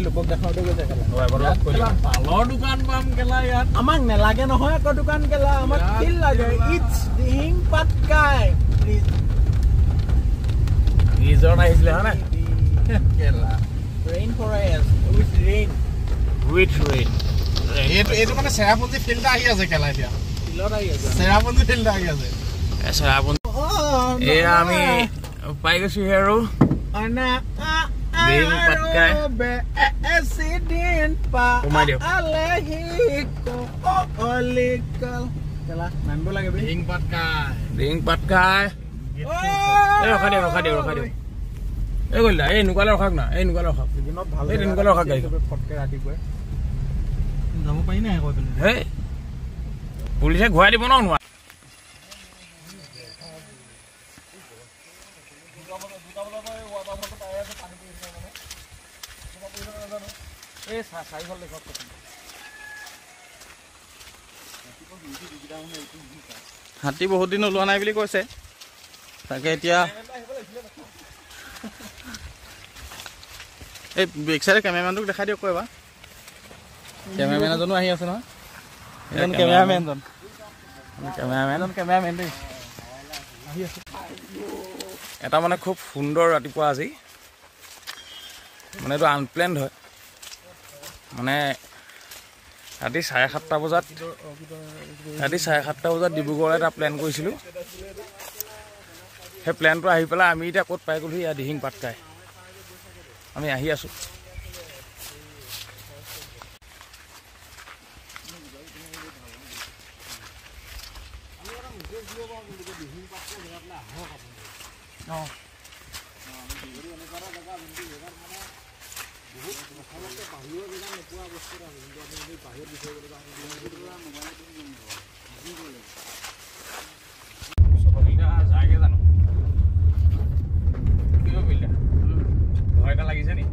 লোকক দেখাওঁতে গৈছে কেলা পালৰ দোকান পাম কেলা ইয়াত আমাক নেলাগে নহয় আকৌ দোকান কেলা আমাক ফিল লাগে ইটছ দিহিং পাটকাই ৰিজৰ্ট আহিছিলে হয় না কেলা ৰেইন ফৰেষ্ট উইথ ৰেইন এইটো মানে চেৰাপুঞ্জী ফিল্ড আহি আছে কেলা এতিয়া ফিল্ডত আহি আছে চেৰাপুঞ্জী ফিল্ড আহি আছে চেৰাপুঞ্জী এয়া আমি পাই গৈছো আৰু দিহিং পাটকাই এক্সিডেন্ট পা কমাই দিয়ক কেলা নামিব লাগে দিহিং পাটকাই এই ৰখা দিয়ক এই গ'ল এই নুকালে ৰখাক না এই নুকালে ৰখাক দিনত ভাল এই নুকালে ৰখাক গাড়ী ফটকে ৰাতিপুৱাই যাব পাৰি নাই কৈ পিনে হেই পুলিচে ঘূৰাই দিব ন নোৱাৰা হাতী বহুত দিন ওলোৱা নাই বুলি কৈছে তাকে এতিয়া এই বেক চাইডে কেমেৰামেনটোক দেখাই দিয়ক এবাৰ কেমেৰামেন এজনো আহি আছে নহয় এজন কেমেৰামেন দেই আহি আছে এটা মানে খুব সুন্দৰ ৰাতিপুৱা আজি মানে এইটো আনপ্লেণ্ড হয় মানে ৰাতি 7:30 বজাত ডিব্ৰুগড়লৈ এটা প্লেন কৰিছিলোঁ সেই প্লেনটো আহি পেলাই আমি এতিয়া ক'ত পাই গ'লো ইয়াত দিহিং পাটকাই আমি আহি আছোঁ ভয় এটা লাগিছে নি